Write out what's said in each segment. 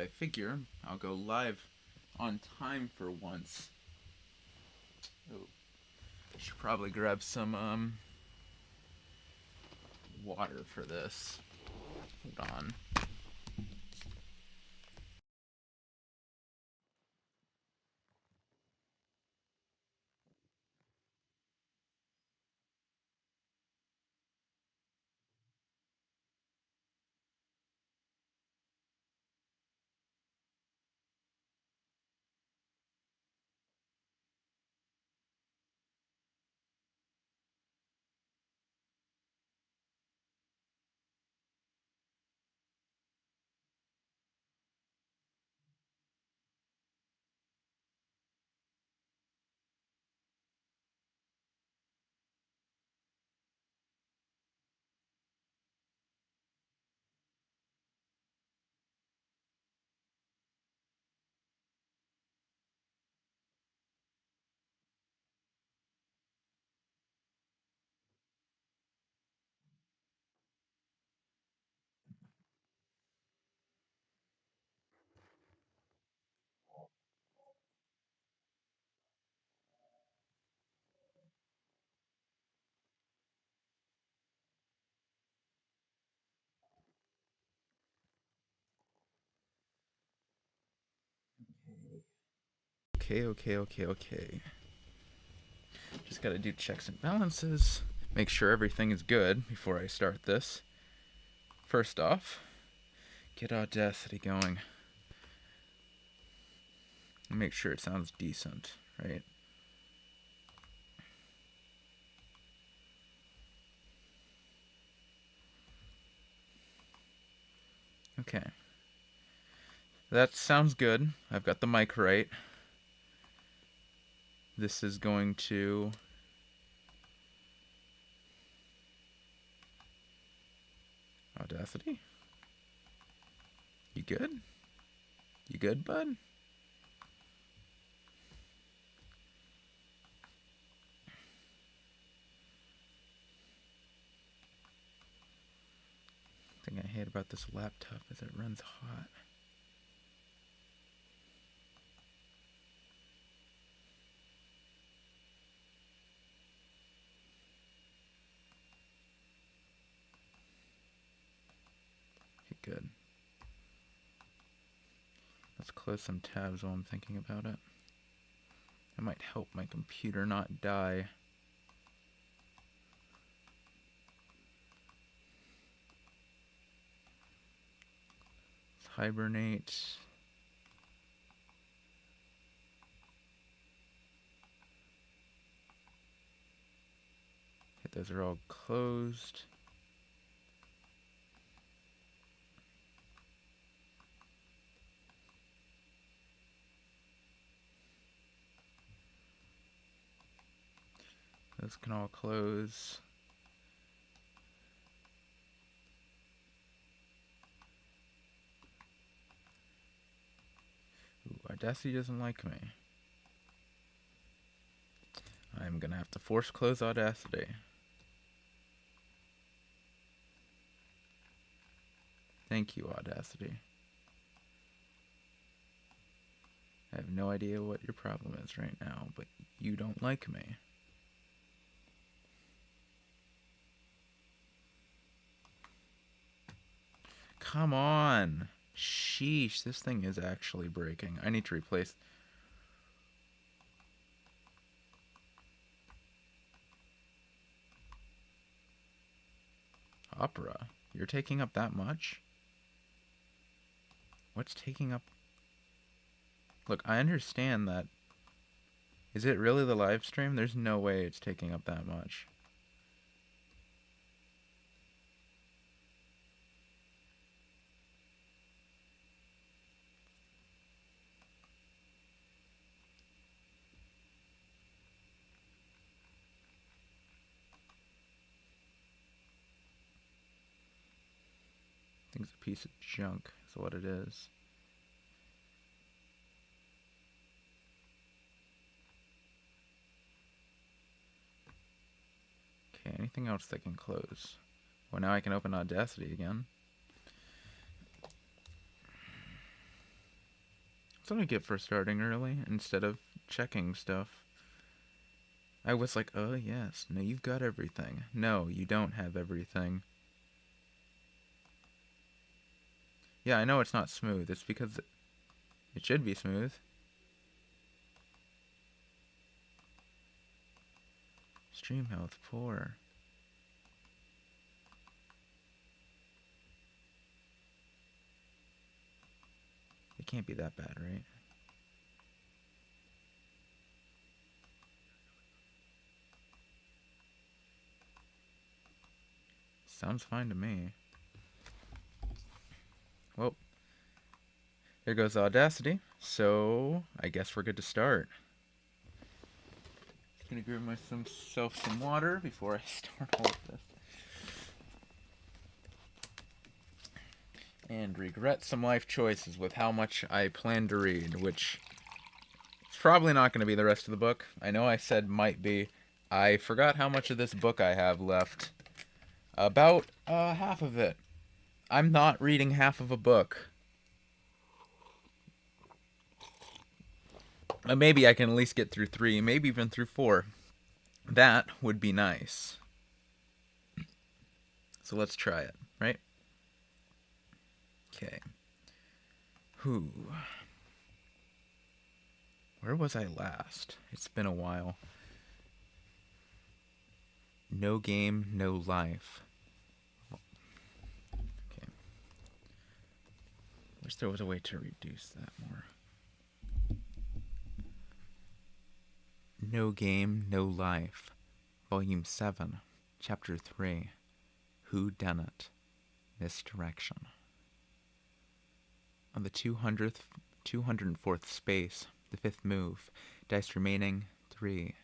I figure I'll go live on time for once. Oh, should probably grab some water for this. Hold on. Okay. Just gotta do checks and balances. Make sure everything is good before I start this. First off, get Audacity going. Make sure it sounds decent, right? Okay. That sounds good. I've got the mic right. This is going to... Audacity? You good? You good, bud? The thing I hate about this laptop is it runs hot. Okay, good. Let's close some tabs while I'm thinking about it. That might help my computer not die. Let's hibernate. Okay, those are all closed. Those can all close. Ooh, Audacity doesn't like me. I'm gonna have to force close Audacity. Thank you, Audacity. I have no idea what your problem is right now, but you don't like me. Come on! Sheesh, this thing is actually breaking. I need to replace... Opera? You're taking up that much? What's taking up... Look, I understand that. Is it really the live stream? There's no way it's taking up that much. Thing's a piece of junk, is what it is. Okay, anything else that can close? Well, now I can open Audacity again. That's what I get for starting early instead of checking stuff. I was like, oh yes, no, you've got everything. No, you don't have everything. Yeah, I know it's not smooth. It's because it should be smooth. Stream health poor. It can't be that bad, right? Sounds fine to me. Well, there goes Audacity. So, I guess we're good to start. Gonna grab myself some water before I start all of this. And regret some life choices with how much I plan to read, which is probably not going to be the rest of the book. I know I said might be. I forgot how much of this book I have left. About half of it. I'm not reading half of a book. Maybe I can at least get through 3, maybe even through 4. That would be nice. So let's try it, right? Okay. Where was I last? It's been a while. No game, no life. Okay. Wish there was a way to reduce that more. No Game, No Life, Volume 7, Chapter 3, Who Done It? Misdirection. On the 204th space, the 5th move, dice remaining 3,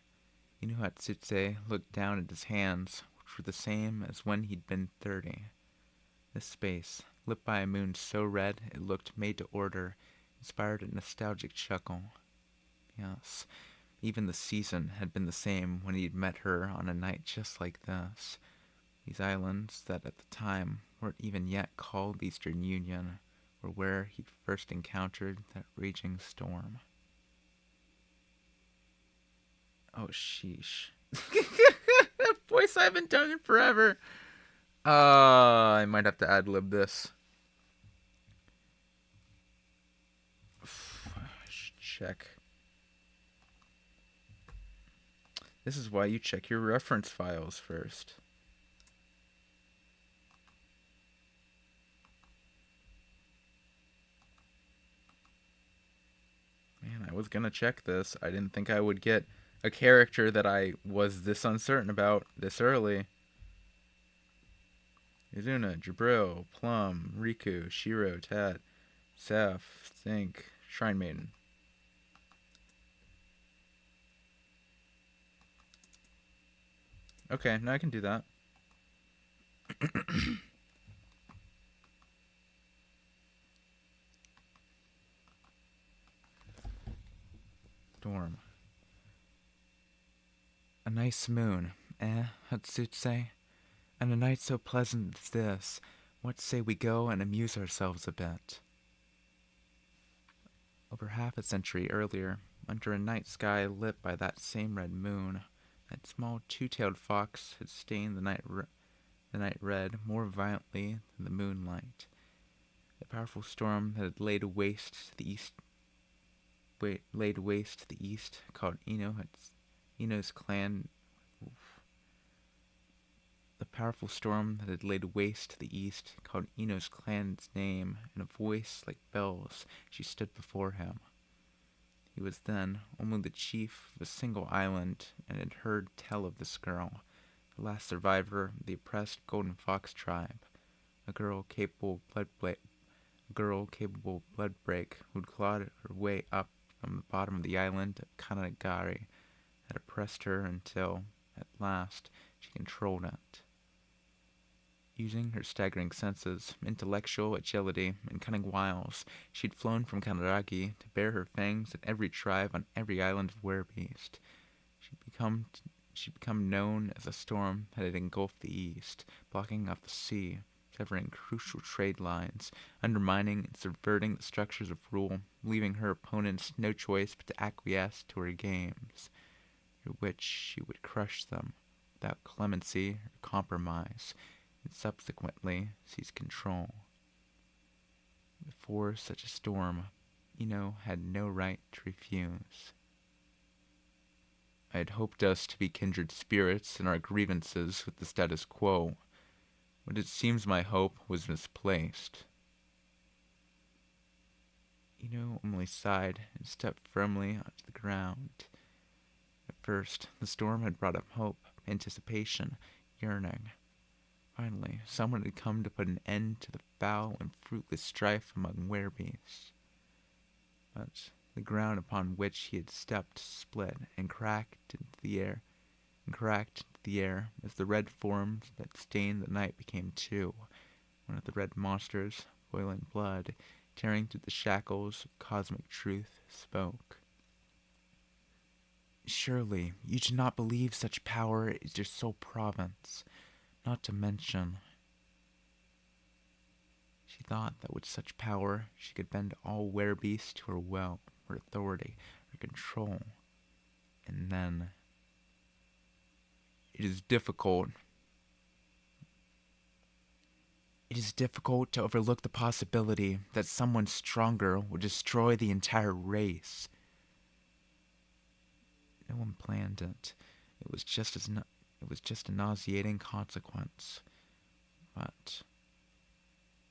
Inu Hatsutse looked down at his hands, which were the same as when he'd been 30. This space, lit by a moon so red it looked made to order, inspired a nostalgic chuckle. Yes. Even the season had been the same when he'd met her on a night just like this. These islands that at the time weren't even yet called the Eastern Union were where he'd first encountered that raging storm. Oh, sheesh. Voice I haven't done in forever. I might have to ad-lib this. Check. This is why you check your reference files first. Man, I was gonna check this. I didn't think I would get a character that I was this uncertain about this early. Izuna, Jabril, Plum, Riku, Shiro, Tat, Seth, Think, Shrine Maiden. Okay, now I can do that. Storm. A nice moon, Hatsutse? And a night so pleasant as this, what say we go and amuse ourselves a bit? Over half a century earlier, under a night sky lit by that same red moon, that small two-tailed fox had stained the night red more violently than the moonlight. The powerful storm that had laid waste to the east, called Ino's clan. The powerful storm that had laid waste to the east called Ino's clan's name in a voice like bells. She stood before him. He was then only the chief of a single island and had heard tell of this girl, the last survivor of the oppressed Golden Fox tribe, a girl capable of blood break who'd clawed her way up from the bottom of the island of Kanagari, had oppressed her until, at last, she controlled it. Using her staggering senses, intellectual agility, and cunning wiles, she'd flown from Kanaragi to bare her fangs at every tribe on every island of Werebeast. She'd become known as a storm that had engulfed the east, blocking off the sea, severing crucial trade lines, undermining and subverting the structures of rule, leaving her opponents no choice but to acquiesce to her games, through which she would crush them without clemency or compromise, and subsequently seize control. Before such a storm, Ino had no right to refuse. I had hoped us to be kindred spirits in our grievances with the status quo, but it seems my hope was misplaced. Ino only sighed and stepped firmly onto the ground. At first, the storm had brought up hope, anticipation, yearning. Finally, someone had come to put an end to the foul and fruitless strife among werebeasts. But the ground upon which he had stepped split and cracked into the air as the red forms that stained the night became two. One of the red monsters, boiling blood, tearing through the shackles of cosmic truth, spoke. Surely you do not believe such power is your sole province, not to mention... She thought that with such power she could bend all werebeasts to her will, her authority, her control. And then... It is difficult to overlook the possibility that someone stronger will destroy the entire race. No one planned it. It was just a nauseating consequence. But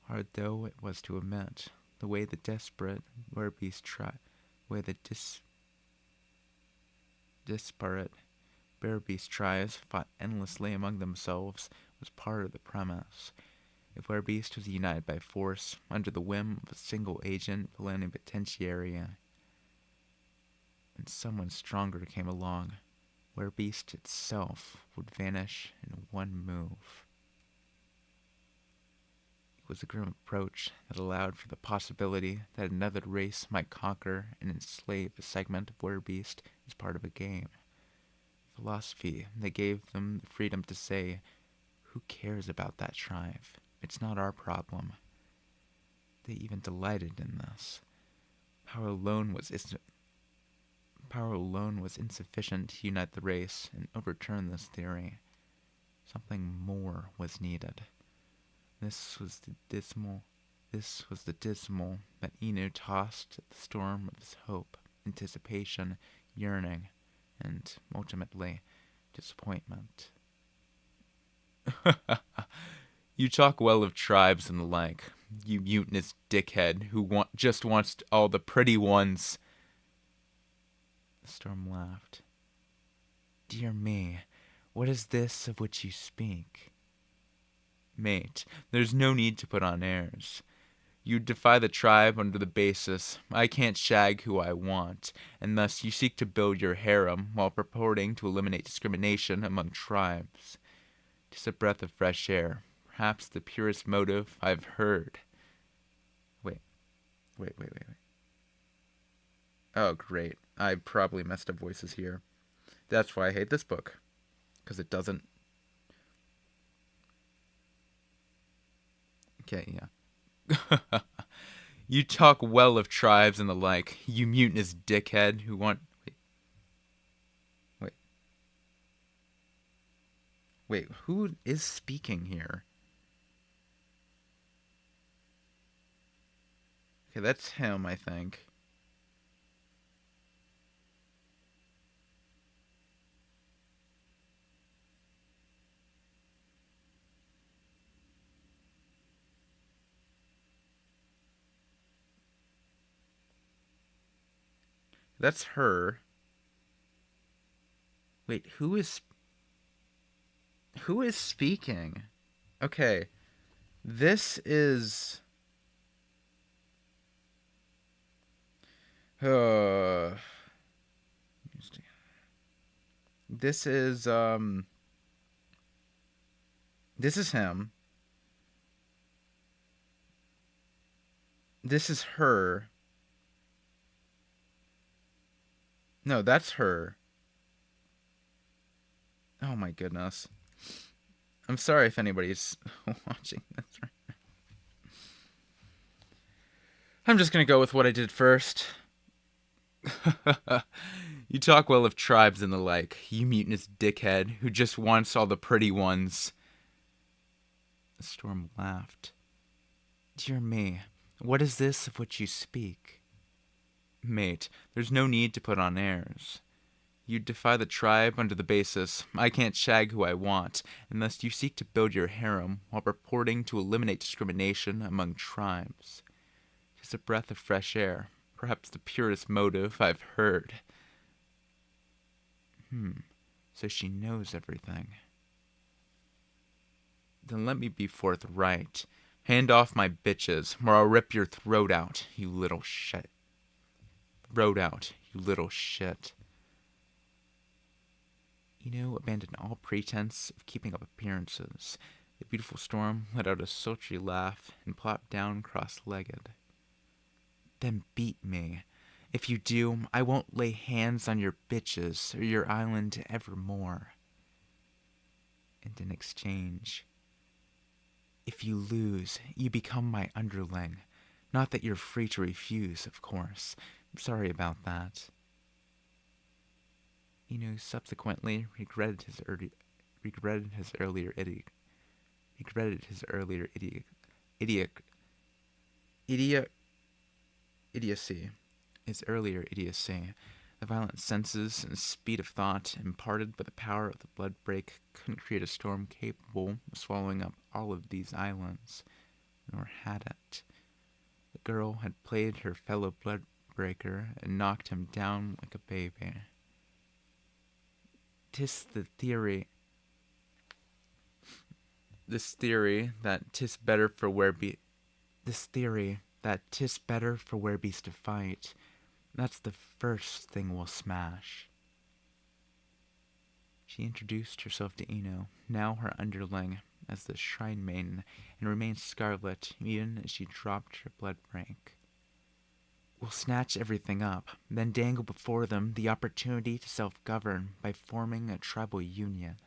hard though it was to admit, the way the desperate werebeast disparate werebeast tribes fought endlessly among themselves was part of the premise. If werebeast was united by force under the whim of a single agent plenipotentiary, and someone stronger came along, werebeast itself would vanish in one move. It was a grim approach that allowed for the possibility that another race might conquer and enslave a segment of werebeast as part of a game. Philosophy that gave them the freedom to say, who cares about that tribe? It's not our problem. They even delighted in this. Power alone was insufficient to unite the race and overturn this theory. Something more was needed. This was the dismal that Inu tossed at the storm of his hope, anticipation, yearning, and ultimately disappointment. You talk well of tribes and the like, you mutinous dickhead who just wants all the pretty ones. The storm laughed. Dear me, what is this of which you speak? Mate, there's no need to put on airs. You defy the tribe under the basis, I can't shag who I want, and thus you seek to build your harem while purporting to eliminate discrimination among tribes. 'Tis a breath of fresh air, perhaps the purest motive I've heard. Wait. Oh, great. I probably messed up voices here. That's why I hate this book. Because it doesn't... Okay, yeah. You talk well of tribes and the like, you mutinous dickhead who want... Wait, who is speaking here? Okay, that's him, I think. That's her. Wait, who is speaking? Okay. This is this is him. This is her. No, that's her. Oh my goodness. I'm sorry if anybody's watching this. I'm just gonna go with what I did first. You talk well of tribes and the like, you mutinous dickhead who just wants all the pretty ones. The storm laughed. Dear me, what is this of which you speak? Mate, there's no need to put on airs. You defy the tribe under the basis, I can't shag who I want, unless you seek to build your harem while purporting to eliminate discrimination among tribes. 'Tis a breath of fresh air, perhaps the purest motive I've heard. So she knows everything. Then let me be forthright. Hand off my bitches, or I'll rip your throat out, you little shit. Throat out, you little shit. Eno abandoned all pretense of keeping up appearances. The beautiful storm let out a sultry laugh and plopped down cross-legged. Then beat me. If you do, I won't lay hands on your bitches or your island evermore. And in exchange, if you lose, you become my underling. Not that you're free to refuse, of course. I'm sorry about that. Eno subsequently regretted his earlier idiocy. The violent senses and speed of thought imparted by the power of the blood break couldn't create a storm capable of swallowing up all of these islands, nor had it. The girl had played her fellow blood breaker and knocked him down like a baby. 'Tis this theory that 'tis better for werbeast to fight. That's the first thing we'll smash. She introduced herself to Eno, now her underling, as the Shrine Maiden, and remained scarlet even as she dropped her blood break. We'll snatch everything up, then dangle before them the opportunity to self-govern by forming a tribal union.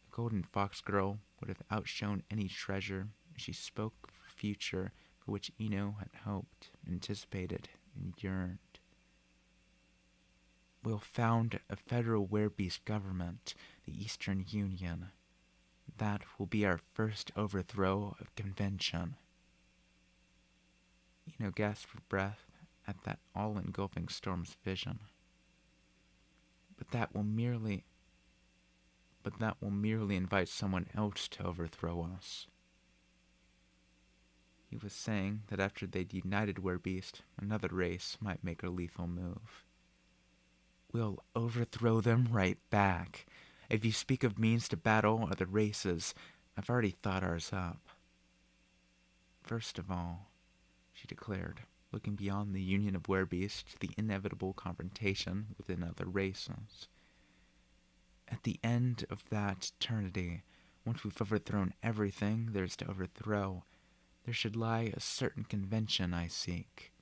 The Golden Fox Girl would have outshone any treasure as she spoke of a future for which Eno had hoped, anticipated, and yearned. We'll found a federal werbeast government, the Eastern Union. That will be our first overthrow of convention. Eno gasped for breath at that all-engulfing storm's vision. But that will merely invite someone else to overthrow us. He was saying that after they'd united werbeast, another race might make a lethal move. We'll overthrow them right back. If you speak of means to battle other races, I've already thought ours up. First of all, she declared, looking beyond the union of werbeast to the inevitable confrontation within other races. At the end of that eternity, once we've overthrown everything there is to overthrow, there should lie a certain convention I seek.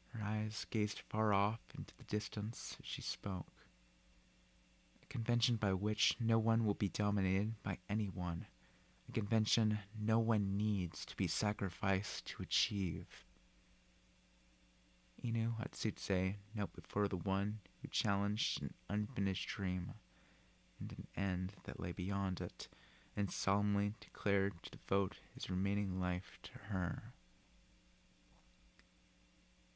Her eyes gazed far off into the distance as she spoke. A convention by which no one will be dominated by anyone. A convention no one needs to be sacrificed to achieve. Eno Hatsutse knelt before the one who challenged an unfinished dream and an end that lay beyond it, and solemnly declared to devote his remaining life to her.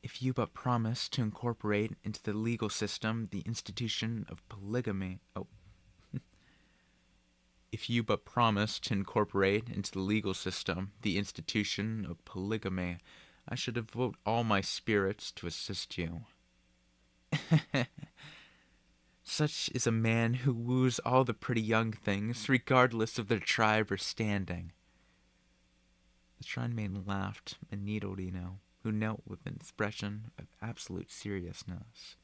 If you but promise to incorporate into the legal system the institution of polygamy... If you but promise to incorporate into the legal system the institution of polygamy, I should devote all my spirits to assist you. Such is a man who woos all the pretty young things, regardless of their tribe or standing. The Shrine Maiden laughed and needled Eno, who knelt with an expression of absolute seriousness.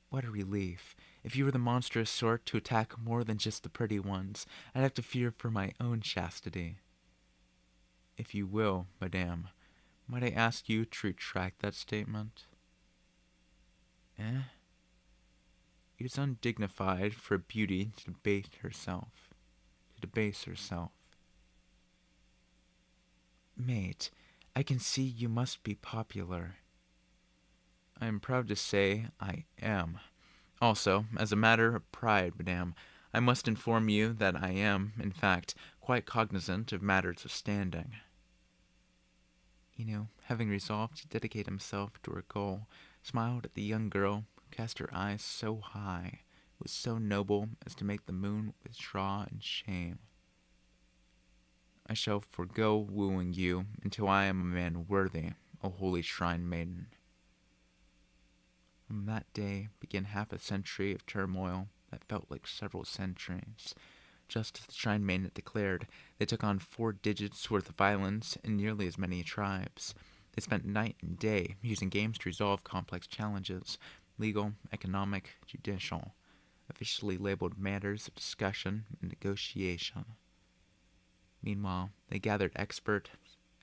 What a relief. If you were the monstrous sort to attack more than just the pretty ones, I'd have to fear for my own chastity. If you will, madame, might I ask you to retract that statement? Eh? It is undignified for a beauty to debase herself. Mate, I can see you must be popular. I am proud to say I am. Also, as a matter of pride, madame, I must inform you that I am, in fact, quite cognizant of matters of standing. Eno, having resolved to dedicate himself to her goal, smiled at the young girl who cast her eyes so high, was so noble as to make the moon withdraw in shame. I shall forego wooing you until I am a man worthy, O holy shrine maiden. From that day began half a century of turmoil that felt like several centuries. Just as the shrine maiden had declared, they took on 4 digits worth of islands and nearly as many tribes. They spent night and day using games to resolve complex challenges, legal, economic, judicial, officially labeled matters of discussion and negotiation. Meanwhile, they gathered experts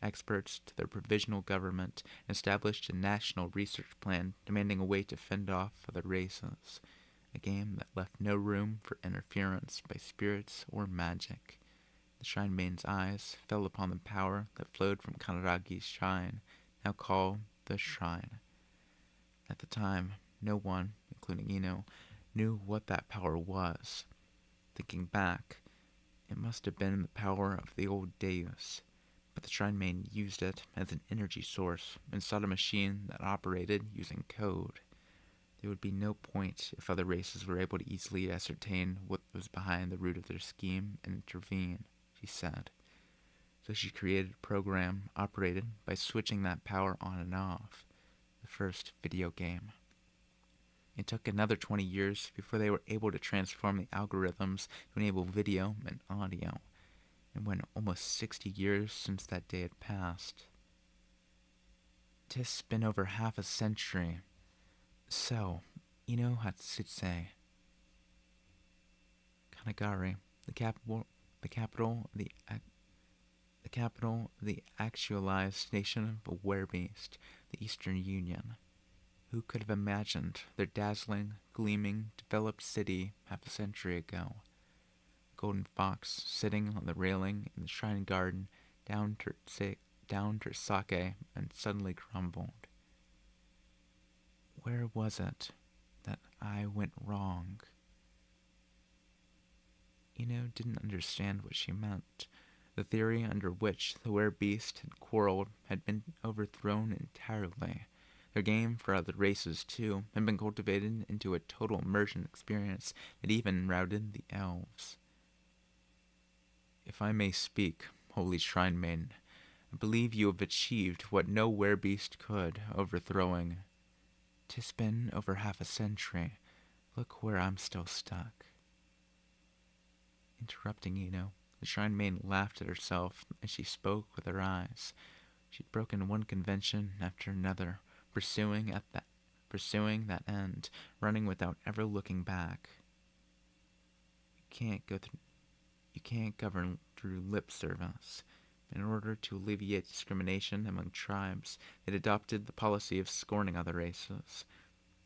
to their provisional government and established a national research plan demanding a way to fend off other races. A game that left no room for interference by spirits or magic. The shrine maiden's eyes fell upon the power that flowed from Kanaragi's shrine, now called the Shrine. At the time, no one, including Eno, knew what that power was. Thinking back, it must have been the power of the old Deus, but the shrine maiden used it as an energy source and sought a machine that operated using code. There would be no point if other races were able to easily ascertain what was behind the root of their scheme and intervene, she said. So she created a program operated by switching that power on and off, the first video game. It took another 20 years before they were able to transform the algorithms to enable video and audio, and when almost 60 years since that day had passed. Tis been over half a century. So, Eno Hatsutse, Kanagari, the capital of the actualized nation of a werebeast, the Eastern Union. Who could have imagined their dazzling, gleaming, developed city half a century ago? A golden fox sitting on the railing in the shrine garden downed her sake and suddenly grumbled. Where was it that I went wrong? Eno didn't understand what she meant. The theory under which the werebeast had quarreled had been overthrown entirely. Their game for other races, too, had been cultivated into a total immersion experience that even routed the elves. If I may speak, holy shrine maiden, I believe you have achieved what no werebeast could, overthrowing. 'Tis been over half a century. Look where I'm still stuck. Interrupting Eno, the shrine maiden laughed at herself as she spoke with her eyes. She'd broken one convention after another, pursuing that end, running without ever looking back. You can't govern through lip service. In order to alleviate discrimination among tribes, it adopted the policy of scorning other races.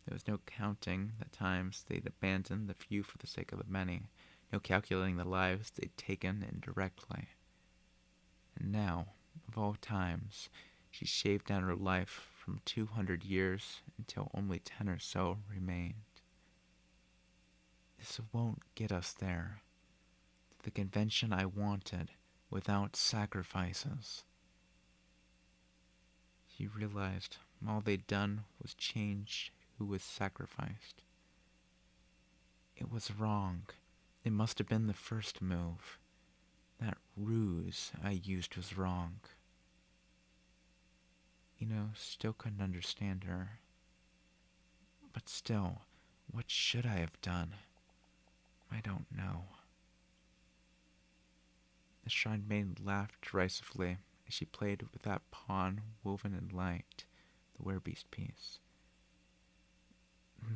There was no counting the times they'd abandoned the few for the sake of the many, no calculating the lives they'd taken indirectly. And now, of all times, she shaved down her life from 200 years until only 10 or so remained. This won't get us there. The convention I wanted, without sacrifices. She realized all they'd done was change who was sacrificed. It was wrong. It must have been the first move. That ruse I used was wrong. Still couldn't understand her. But still, what should I have done? I don't know. The shrine maiden laughed derisively as she played with that pawn woven in light, the werebeast piece.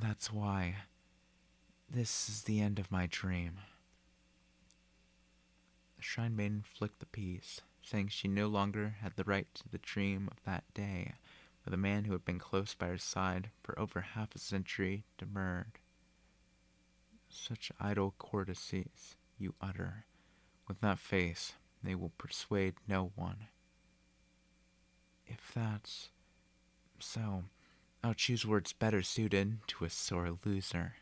That's why. This is the end of my dream. The shrine maiden flicked the piece, saying she no longer had the right to the dream of that day, where the man who had been close by her side for over half a century demurred. Such idle courtesies you utter. With that face, they will persuade no one. If that's so, I'll choose words better suited to a sore loser.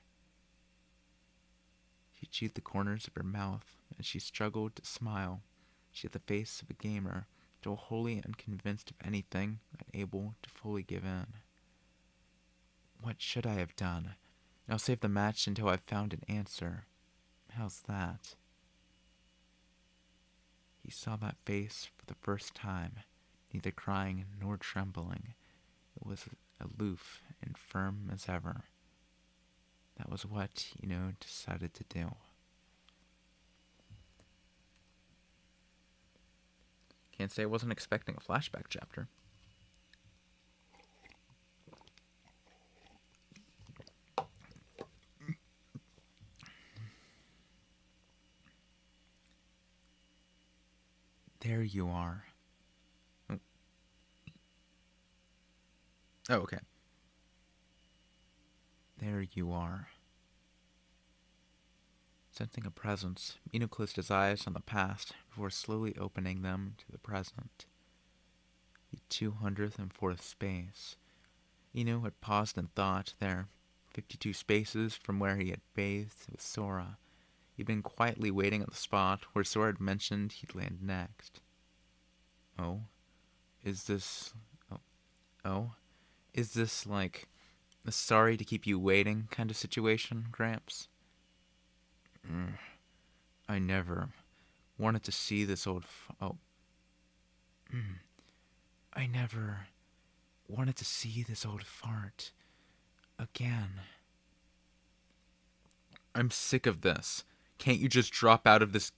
She chewed the corners of her mouth as she struggled to smile. She had the face of a gamer, still wholly unconvinced of anything, unable to fully give in. What should I have done? I'll save the match until I've found an answer. How's that? He saw that face for the first time, neither crying nor trembling. It was aloof and firm as ever. That was what Ino decided to do. Can't say I wasn't expecting a flashback chapter. There you are. Oh, okay. There you are. Sensing a presence, Ino closed his eyes on the past before slowly opening them to the present. The 204th space. Ino had paused in thought there, 52 spaces from where he had bathed with Sora. He'd been quietly waiting at the spot where Sora had mentioned he'd land next. Oh? Is this... Oh? Is this, like, a sorry to keep you waiting kind of situation, Gramps? I never wanted to see this old... I never wanted to see this old fart again. I'm sick of this. Can't you just drop out of this...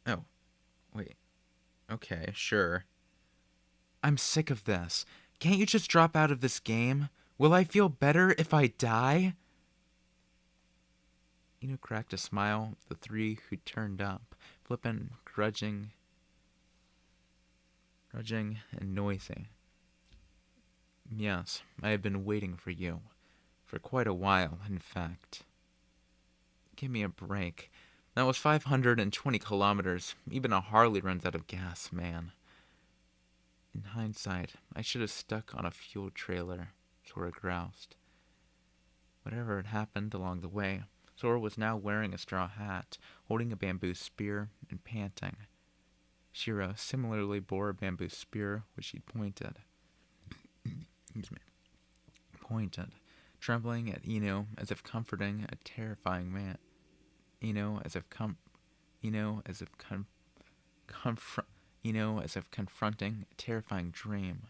Oh, wait. Okay, sure. I'm sick of this. Can't you just drop out of this game? Will I feel better if I die? Ino cracked a smile at the three who turned up, flippant, grudging, and noisy. Yes, I have been waiting for you. For quite a while, in fact. Give me a break. That was 520 kilometers. Even a Harley runs out of gas, man. In hindsight, I should have stuck on a fuel trailer, Sora groused. Whatever had happened along the way, Sora was now wearing a straw hat, holding a bamboo spear, and panting. Shiro similarly bore a bamboo spear, which he pointed. Trembling at Ino as if comforting a terrifying man. As if confronting a terrifying dream.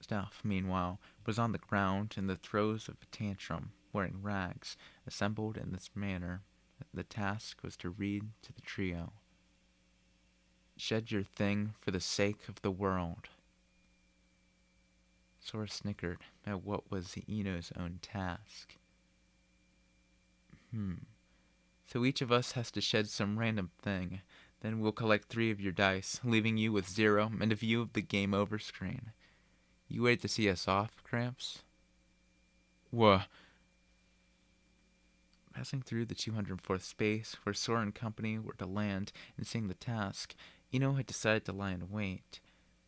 Steph, meanwhile, was on the ground in the throes of a tantrum, wearing rags. Assembled in this manner, the task was to read to the trio. Shed your thing for the sake of the world. Sora snickered at what was Ino's own task. So each of us has to shed some random thing. Then we'll collect 3 of your dice, leaving you with 0 and a view of the game over screen. You wait to see us off, Gramps? Wha? Passing through the 204th space, where Sora and company were to land and seeing the task, Ino had decided to lie in wait.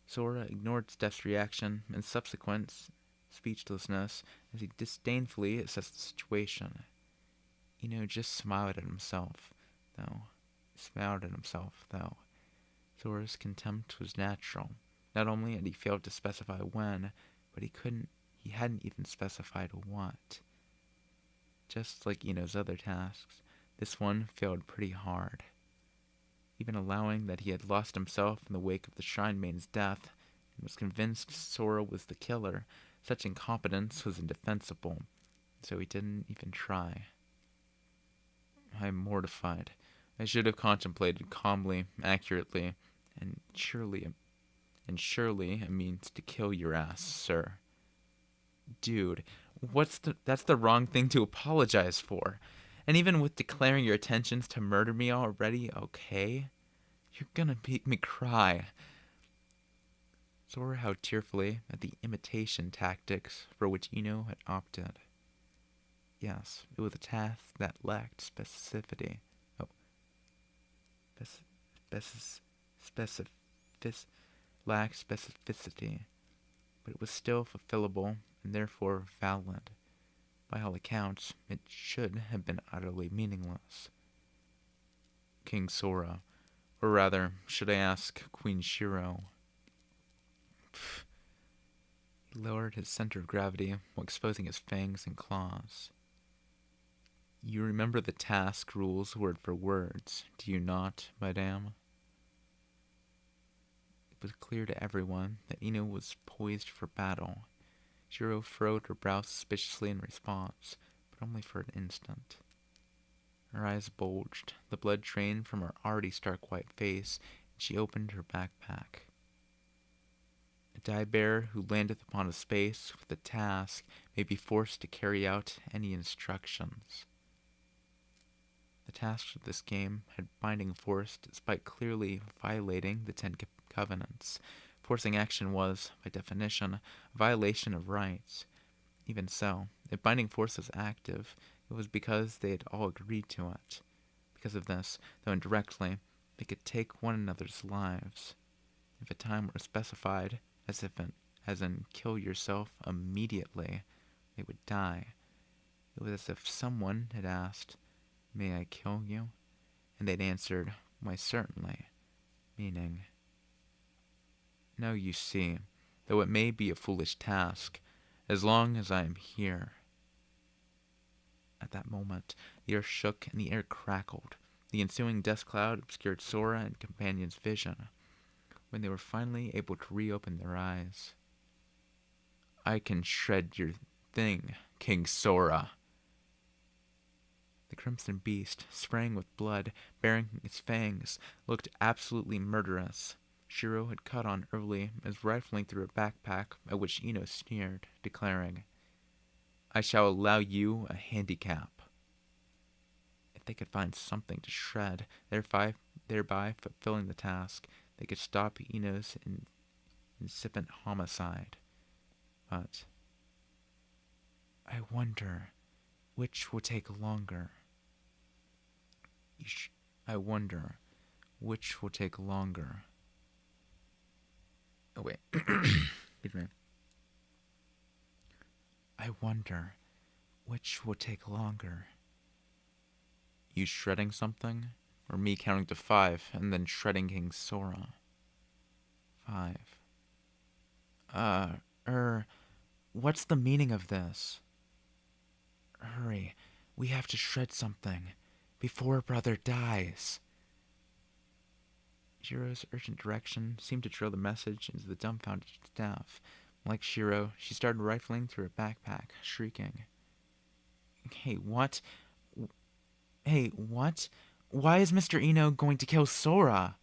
Sora ignored Steph's reaction and subsequent speechlessness as he disdainfully assessed the situation. Ino just smiled at himself, though. Sora's contempt was natural. Not only had he failed to specify when, but he hadn't even specified what. Just like Ino's other tasks, this one failed pretty hard. Even allowing that he had lost himself in the wake of the Shrine Maiden's death, and was convinced Sora was the killer, such incompetence was indefensible, so he didn't even try. I'm mortified. I should have contemplated calmly, accurately, and surely a means to kill your ass, sir. Dude, that's the wrong thing to apologize for. And even with declaring your intentions to murder me already, okay? You're gonna make me cry. Sora howled tearfully at the imitation tactics for which Ino had opted. Yes, it was a task that lacked specificity. lacked specificity, but it was still fulfillable and therefore valid. By all accounts, it should have been utterly meaningless. King Sora, or rather, should I ask Queen Shiro? Pfft. He lowered his center of gravity while exposing his fangs and claws. You remember the task rules word for words, do you not, madame? It was clear to everyone that Ino was poised for battle. Shiro furrowed her brow suspiciously in response, but only for an instant. Her eyes bulged, the blood drained from her already stark white face, and she opened her backpack. A dye-bearer who landeth upon a space with a task may be forced to carry out any instructions. The tasks of this game had binding force despite clearly violating the Ten Covenants. Forcing action was, by definition, a violation of rights. Even so, if binding force was active, it was because they had all agreed to it. Because of this, though indirectly, they could take one another's lives. If a time were specified, as in kill yourself immediately, they would die. It was as if someone had asked, "May I kill you?" And they'd answered, "Why, certainly," meaning, "No, you see, though it may be a foolish task, as long as I am here." At that moment, the earth shook and the air crackled. The ensuing dust cloud obscured Sora and companion's vision. When they were finally able to reopen their eyes, "I can shred your thing, King Sora." The crimson beast, spraying with blood, baring its fangs, looked absolutely murderous. Shiro had caught on early as rifling through her backpack, at which Ino sneered, declaring, "I shall allow you a handicap." If they could find something to shred, thereby fulfilling the task, they could stop Ino's incipient homicide. But I wonder which will take longer. I wonder which will take longer. Oh, wait. Excuse me. I wonder which will take longer. You shredding something? Or me counting to 5 and then shredding King Sora? 5. What's the meaning of this? Hurry, we have to shred something before brother dies. Shiro's urgent direction seemed to drill the message into the dumbfounded staff. Like Shiro, she started rifling through her backpack, shrieking, Hey, what? Why is Mr. Ino going to kill Sora?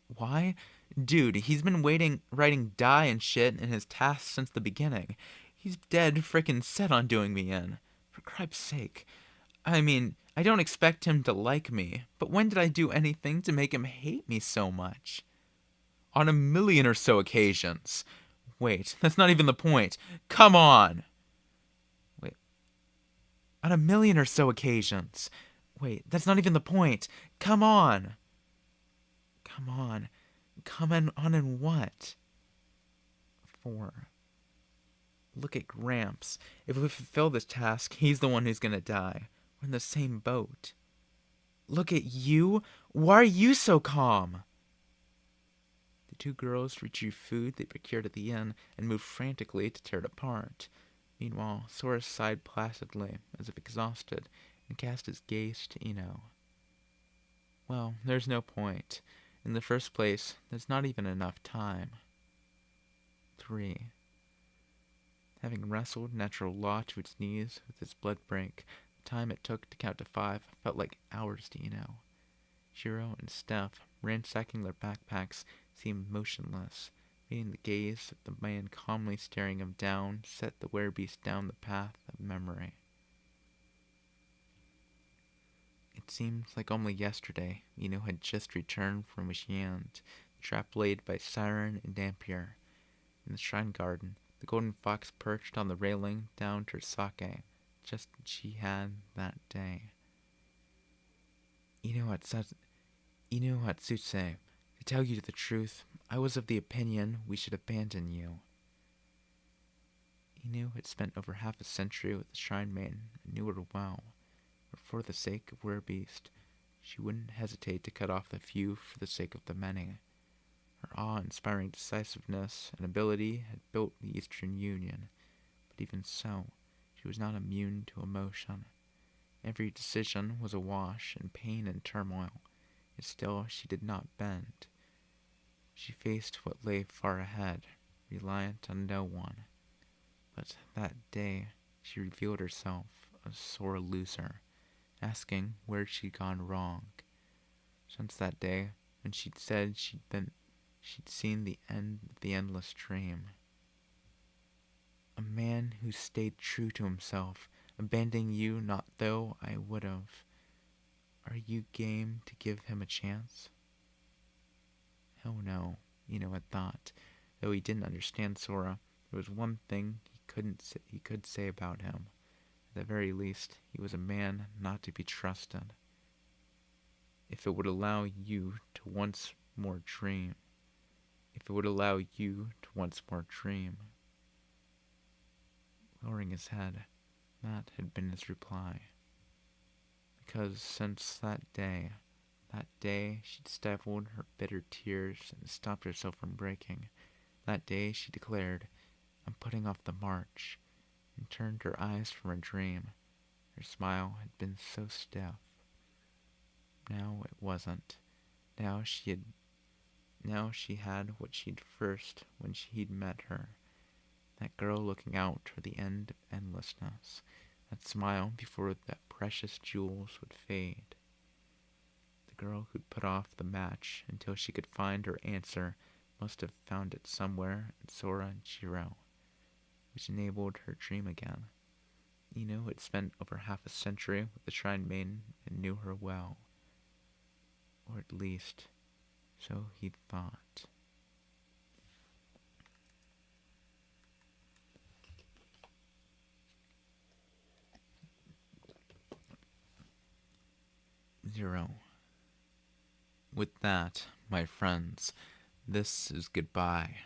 Why? Dude, he's been writing die and shit in his tasks since the beginning. He's dead frickin' set on doing me in. For cripe's sake. I mean, I don't expect him to like me, but when did I do anything to make him hate me so much? On a million or so occasions. Wait, that's not even the point. Come on! Wait. On a million or so occasions. Wait, that's not even the point. Come on! Come on. Come on in what? 4. Look at Gramps. If we fulfill this task, he's the one who's gonna die. We're in the same boat. Look at you. Why are you so calm? The two girls retrieved food they procured at the inn and moved frantically to tear it apart. Meanwhile, Sora sighed placidly, as if exhausted, and cast his gaze to Ino. Well, there's no point. In the first place, there's not even enough time. 3. Having wrestled Natural Law to its knees with its blood brink, the time it took to count to 5 felt like hours to Ino. Shiro and Steph, ransacking their backpacks, seemed motionless, meeting the gaze of the man calmly staring him down set the werebeast down the path of memory. It seemed like only yesterday Ino had just returned from Wishiant, the trap laid by Siren and Dampier. In the shrine garden, the golden fox perched on the railing down to her sake, just as she had that day. Ino Hatsutse, to tell you the truth, I was of the opinion we should abandon you. Inu had spent over half a century with the Shrine Maiden and knew her well, but for the sake of Werbeast, she wouldn't hesitate to cut off the few for the sake of the many. Her awe-inspiring decisiveness and ability had built the Eastern Union, but even so, she was not immune to emotion. Every decision was awash in pain and turmoil, yet still she did not bend. She faced what lay far ahead, reliant on no one. But that day, she revealed herself a sore loser, asking where she'd gone wrong. Since that day, when she'd said she'd seen the end of the endless dream. A man who stayed true to himself, abandoning you not though I would have. Are you game to give him a chance? Hell no, Ino had thought. Though he didn't understand Sora, there was one thing he could say about him. At the very least, he was a man not to be trusted. If it would allow you to once more dream. If it would allow you to once more dream. Lowering his head, that had been his reply. Because since that day she'd stifled her bitter tears and stopped herself from breaking. That day she declared, I'm putting off the march, and turned her eyes from her dream. Her smile had been so stiff. Now it wasn't. Now she had what she'd first when he'd met her. That girl looking out toward the end of endlessness. That smile before the precious jewels would fade. The girl who'd put off the match until she could find her answer must have found it somewhere in Sora and Shiro, which enabled her dream again. Ino had spent over half a century with the Shrine Maiden and knew her well. Or at least, so he thought. Zero. With that, my friends, this is goodbye.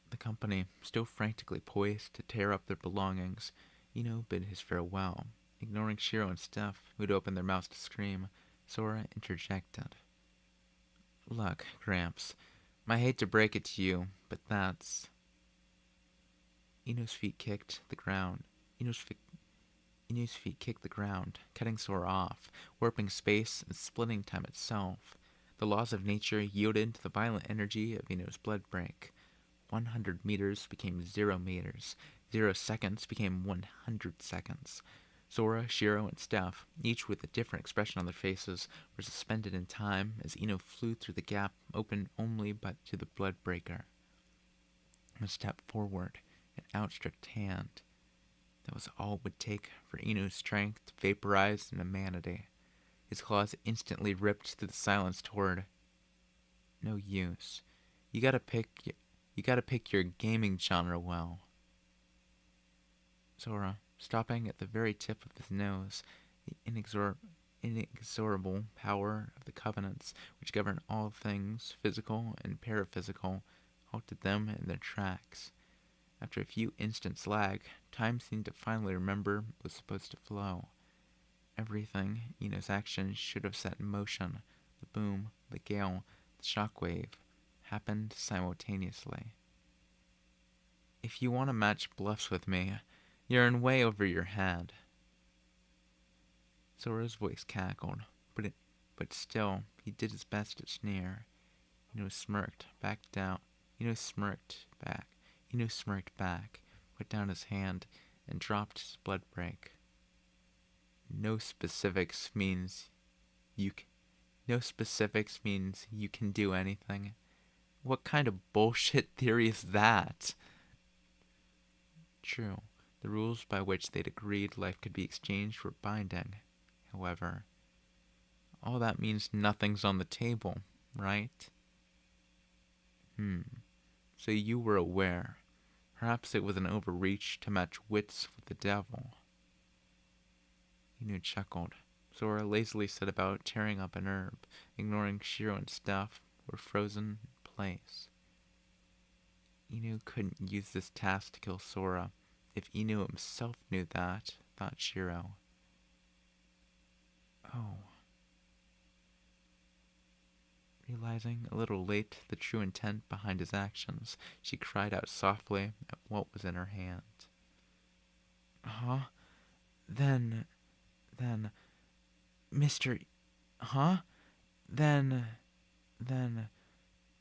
The company, still frantically poised to tear up their belongings, Ino bid his farewell. Ignoring Shiro and Steph, who'd opened their mouths to scream, Sora interjected. Look, Gramps, I hate to break it to you, but that's... Ino's feet kicked the ground. Ino's feet kicked the ground, cutting Sora off, warping space and splitting time itself. The laws of nature yielded to the violent energy of Ino's blood break. 100 meters became 0 meters. 0 seconds became 100 seconds. Sora, Shiro, and Steph, each with a different expression on their faces, were suspended in time as Ino flew through the gap open only but to the blood breaker. A step forward, an outstretched hand. That was all it would take for Ino's strength to vaporize into humanity. His claws instantly ripped through the silence toward... No use. You gotta pick your gaming genre well. Sora, stopping at the very tip of his nose, the inexorable power of the covenants which govern all things physical and paraphysical, halted them in their tracks. After a few instants' lag, time seemed to finally remember it was supposed to flow. Everything Ino's actions should have set in motion, the boom, the gale, the shockwave, happened simultaneously. If you want to match bluffs with me, you're in way over your head. Sora's voice cackled, but still, he did his best to sneer. Ino smirked back, put down his hand, and dropped his blood break. No specifics means you can do anything. What kind of bullshit theory is that? True, the rules by which they'd agreed life could be exchanged were binding. However, all that means nothing's on the table, right? So you were aware. Perhaps it was an overreach to match wits with the devil. Inu chuckled. Sora lazily set about tearing up an herb, ignoring Shiro and Steph, were frozen in place. Inu couldn't use this task to kill Sora. If Inu himself knew that, thought Shiro. Oh. Realizing a little late the true intent behind his actions, she cried out softly at what was in her hand. Huh? Then, Mr. Huh? Then,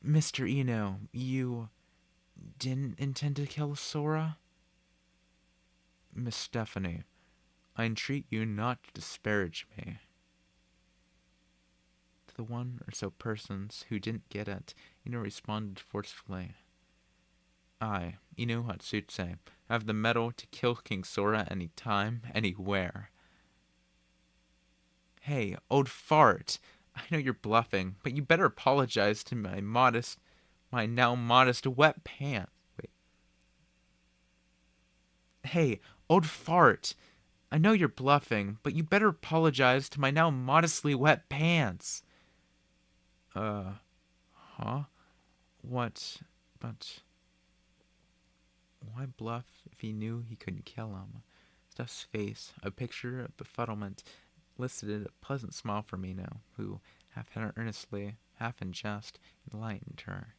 Mr. Ino, you didn't intend to kill Sora? Miss Stephanie, I entreat you not to disparage me. To the one or so persons who didn't get it, Ino responded forcefully. I, Ino Hatsutse, have the mettle to kill King Sora any time, anywhere. Hey, old fart! I know you're bluffing, but you better apologize to my now modest wet pants. Wait. Hey, old fart! I know you're bluffing, but you better apologize to my now modestly wet pants. Huh? What? But why bluff if he knew he couldn't kill him? Stuff's face, a picture of befuddlement, elicited a pleasant smile from Ino, who, half earnestly, half in jest, enlightened her.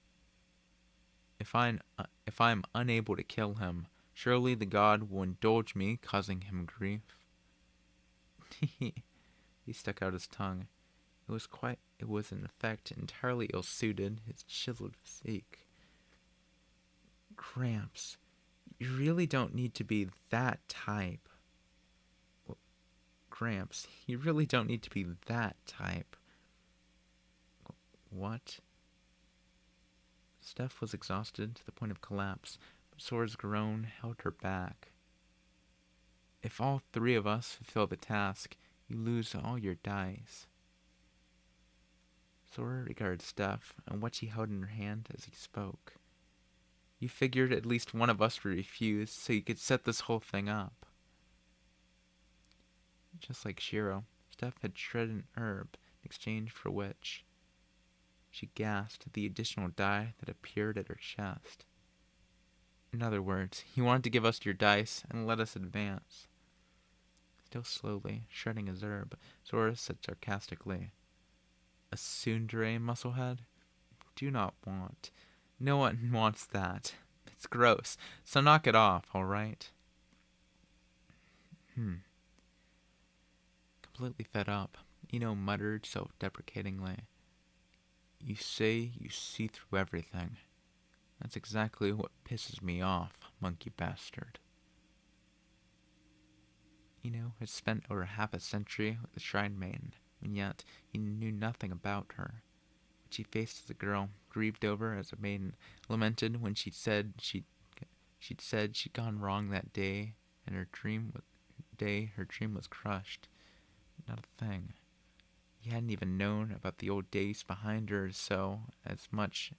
If I am unable to kill him, surely the god will indulge me, causing him grief. He stuck out his tongue. It was in effect entirely ill-suited, his chiseled physique. Gramps, you really don't need to be that type. Well, Gramps, you really don't need to be that type. What? Steph was exhausted to the point of collapse, but Sora's groan held her back. If all three of us fulfill the task, you lose all your dice. Sora regarded Steph and what she held in her hand as he spoke. You figured at least one of us would refuse so you could set this whole thing up. Just like Shiro, Steph had shredded an herb in exchange for which. She gasped at the additional die that appeared at her chest. In other words, you wanted to give us your dice and let us advance. Still slowly, shredding his herb, Sora said sarcastically, A tsundere, musclehead? Do not want. No one wants that. It's gross, so knock it off, alright? Completely fed up, Ino muttered self-deprecatingly. You say you see through everything. That's exactly what pisses me off, monkey bastard. Ino had spent over half a century with the Shrine Maiden, and yet he knew nothing about her. What she faced as a girl, grieved over as a maiden, lamented when she'd said she'd gone wrong that day, and her dream was crushed. Not a thing. He hadn't even known about the old days behind her or so much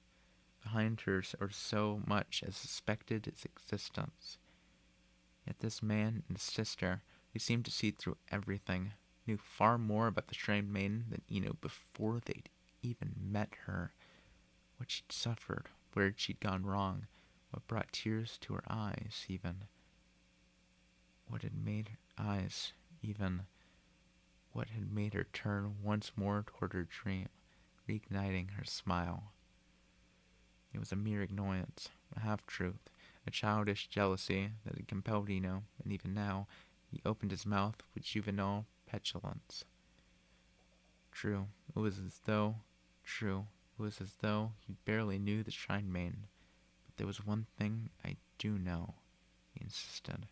as suspected its existence. Yet this man and his sister, who seemed to see through everything, knew far more about the Shrine Maiden than Ino before they'd even met her. What she'd suffered, where she'd gone wrong, what brought tears to her eyes, even. What had made her turn once more toward her dream, reigniting her smile. It was a mere annoyance, a half-truth, a childish jealousy that had compelled Ino, and even now, he opened his mouth with juvenile petulance. True, it was as though he barely knew the Shrine Maiden. But there was one thing I do know, he insisted.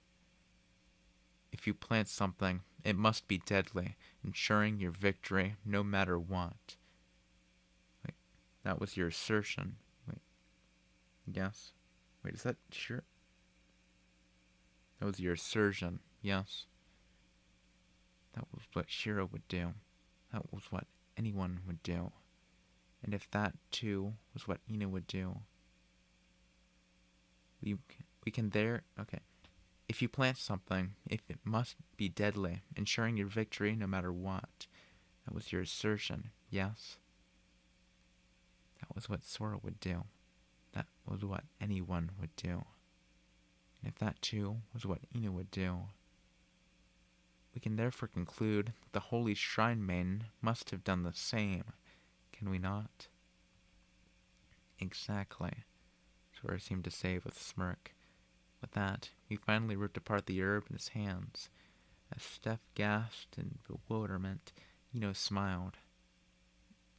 If you plant something, it must be deadly, ensuring your victory no matter what. Wait, that was your assertion. Wait, yes? Wait, is that sure? That was your assertion, yes? That was what Shiro would do. That was what anyone would do. And if that, too, was what Ino would do... Okay. If you plant something, if it must be deadly, ensuring your victory no matter what. That was your assertion, yes? That was what Sora would do. That was what anyone would do. And if that too was what Inu would do, we can therefore conclude that the Holy Shrine Maiden must have done the same, can we not? Exactly, Sora seemed to say with a smirk. With that, he finally ripped apart the herb in his hands. As Steph gasped in bewilderment, Ino smiled.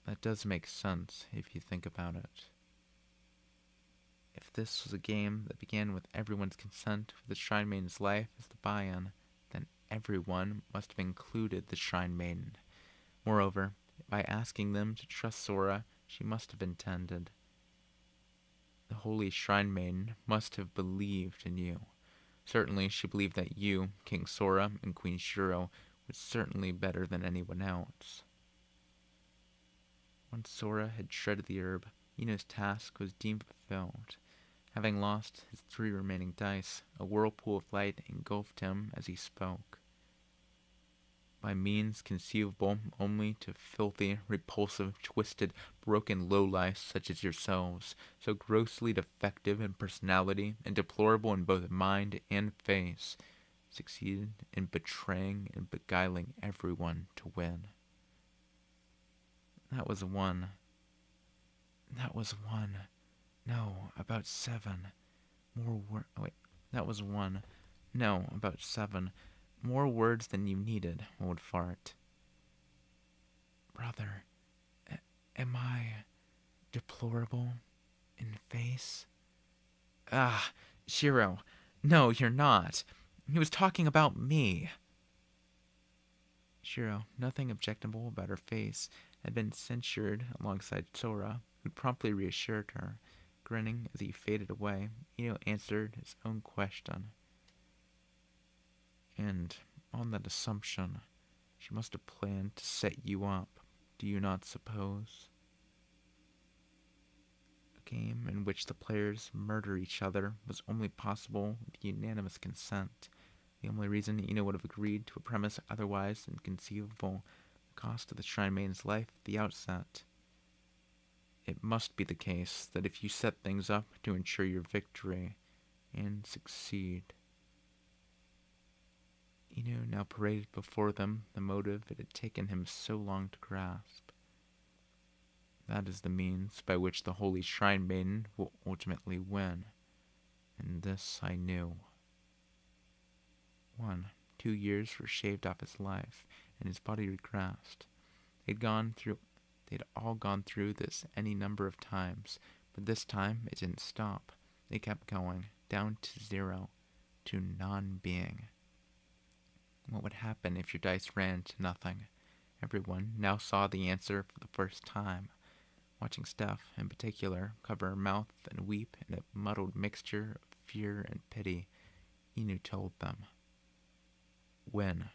That does make sense, if you think about it. If this was a game that began with everyone's consent with the Shrine Maiden's life as the buy-in, then everyone must have included the Shrine Maiden. Moreover, by asking them to trust Sora, she must have intended. The Holy Shrine Maiden must have believed in you. Certainly she believed that you, King Sora, and Queen Shuro, was certainly better than anyone else. Once Sora had shredded the herb, Ino's task was deemed fulfilled. Having lost his 3 remaining dice, a whirlpool of light engulfed him as he spoke. By means conceivable only to filthy, repulsive, twisted, broken lowlifes such as yourselves, so grossly defective in personality and deplorable in both mind and face, succeeded in betraying and beguiling everyone to win. That was one. No, about 7. That was 1. No, about 7. More words than you needed, old fart. Brother, am I deplorable in face? Ah, Shiro, no, you're not. He was talking about me. Shiro, nothing objectionable about her face, had been censured alongside Sora, who promptly reassured her. Grinning as he faded away, Ino answered his own question. And on that assumption, she must have planned to set you up, do you not suppose? A game in which the players murder each other was only possible with unanimous consent. The only reason Ino would have agreed to a premise otherwise inconceivable, the cost of the Shrine Maiden's life at the outset. It must be the case that if you set things up to ensure your victory, and succeed. Inu now paraded before them the motive it had taken him so long to grasp. That is the means by which the Holy Shrine Maiden will ultimately win, and this I knew. 2 years were shaved off his life, and his body regressed. They'd all gone through this any number of times, but this time it didn't stop. It kept going, down to 0, to non-being. What would happen if your dice ran to nothing? Everyone now saw the answer for the first time. Watching Steph, in particular, cover her mouth and weep in a muddled mixture of fear and pity, Inu told them. Win.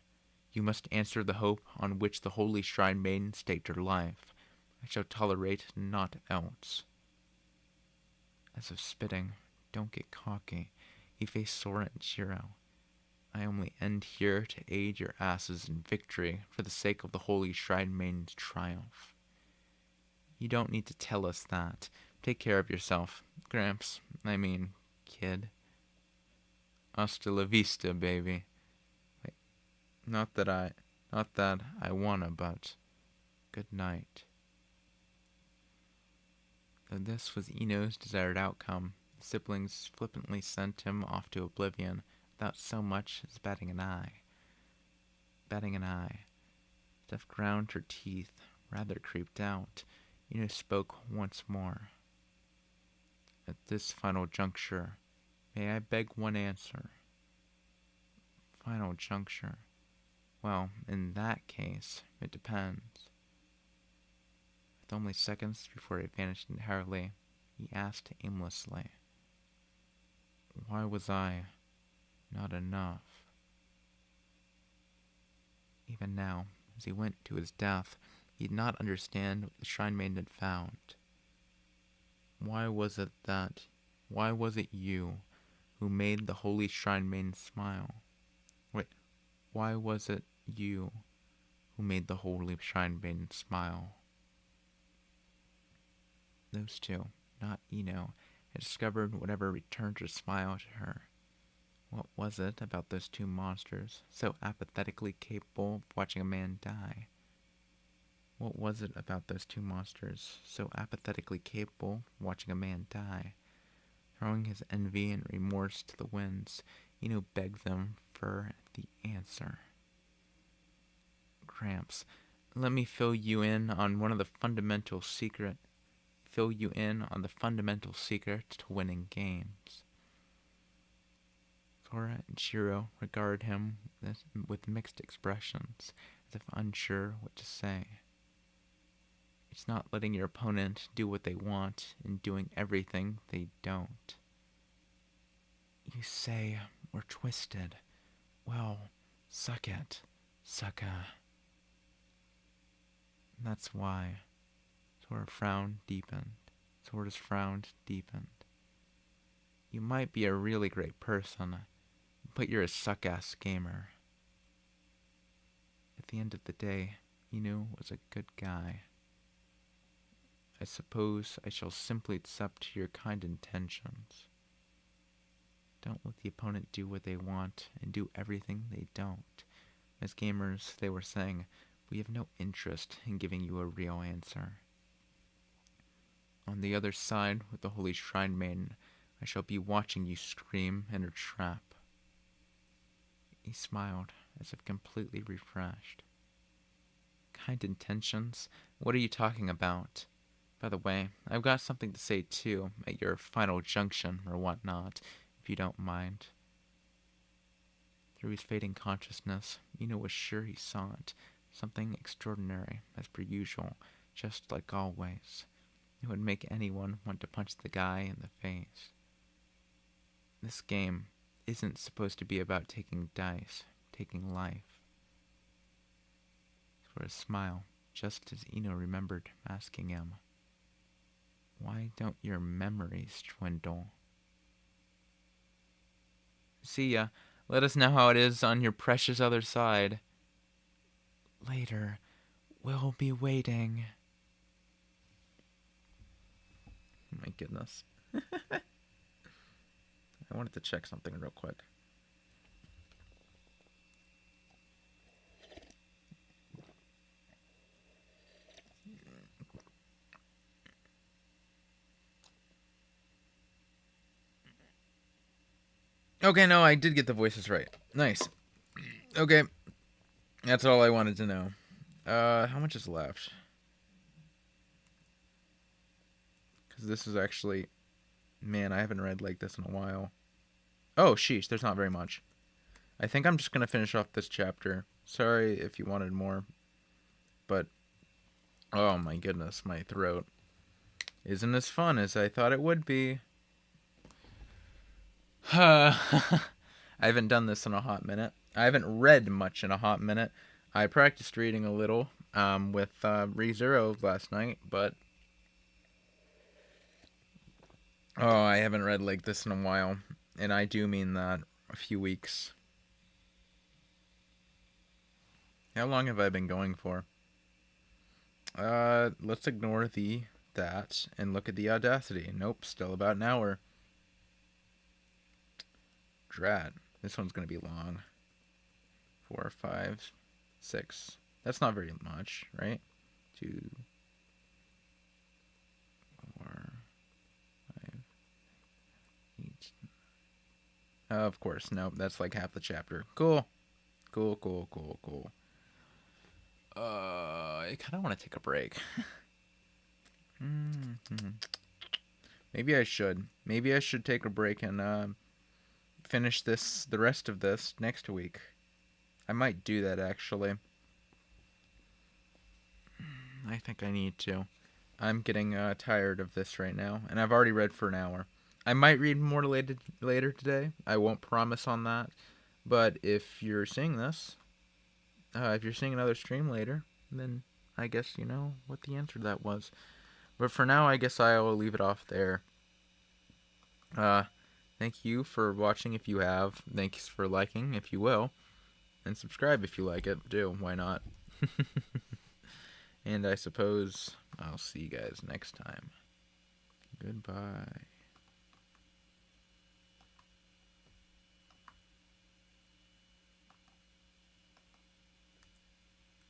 You must answer the hope on which the Holy Shrine Maiden staked her life. I shall tolerate naught else. As if spitting, don't get cocky. He faced Sora and Shiro. I only end here to aid your asses in victory for the sake of the Holy Shrine Maiden's triumph. You don't need to tell us that. Take care of yourself. Gramps, kid. Hasta la vista, baby. Wait, not that I wanna, but good night. Though this was Ino's desired outcome, the siblings flippantly sent him off to oblivion without so much as batting an eye. Steph ground her teeth, rather creeped out. Ino spoke once more. At this final juncture, may I beg one answer? Final juncture? Well, in that case, it depends. With only seconds before it vanished entirely, he asked aimlessly, why was I not enough? Even now, as he went to his death, he did not understand what the Shrine Maiden had found. Why was it you who made the Holy Shrine Maiden smile? Why was it you who made the Holy Shrine Maiden smile? Those two, not Eno, had discovered whatever returned her smile to her. What was it about those two monsters, so apathetically capable of watching a man die? What was it about those two monsters, so apathetically capable of watching a man die? Throwing his envy and remorse to the winds, Eno begged them for the answer. Gramps, let me fill you in on the fundamental secret to winning games. Sora and Shiro regarded him with mixed expressions, as if unsure what to say. It's not letting your opponent do what they want and doing everything they don't. You say we're twisted. Well, suck it, sucka. That's why. Sora's frown deepened. You might be a really great person, but you're a suck-ass gamer. At the end of the day, Eno was a good guy. I suppose I shall simply accept your kind intentions. Don't let the opponent do what they want and do everything they don't. As gamers, they were saying, we have no interest in giving you a real answer. On the other side, with the Holy Shrine Maiden, I shall be watching you scream in her trap. He smiled, as if completely refreshed. Kind intentions? What are you talking about? By the way, I've got something to say too, at your final junction or whatnot, if you don't mind. Through his fading consciousness, Eno was sure he saw it. Something extraordinary, as per usual, just like always. It would make anyone want to punch the guy in the face. This game isn't supposed to be about taking dice, taking life. For a smile, just as Eno remembered asking him, why don't your memories dwindle? See ya. Let us know how it is on your precious other side. Later. We'll be waiting. My goodness. I wanted to check something real quick. Okay, no, I did get the voices right. Nice. Okay. That's all I wanted to know. How much is left? Because this is actually... Man, I haven't read like this in a while. Oh, sheesh, there's not very much. I think I'm just going to finish off this chapter. Sorry if you wanted more. But... Oh my goodness, my throat isn't as fun as I thought it would be. I haven't done this in a hot minute. I haven't read much in a hot minute. I practiced reading a little with ReZero last night, but I haven't read like this in a while, and I do mean that. A few weeks. How long have I been going for? Let's ignore that and look at the Audacity. Nope, still about an hour. Drat. This one's gonna be long. 4, 5, 6. That's not very much, right? 2, 4, 5, 8. Of course, nope. That's like half the chapter. Cool. I kind of want to take a break. Maybe I should. Maybe I should take a break and finish the rest of this next week. I might do that, actually. I think I need to. I'm getting tired of this right now, and I've already read for an hour. I might read more later today. I won't promise on that. But if you're seeing this, if you're seeing another stream later, then I guess you know what the answer to that was. But for now, I guess I'll leave it off there. Thank you for watching if you have. Thanks for liking if you will. And subscribe if you like it. Do. Why not? And I suppose I'll see you guys next time. Goodbye.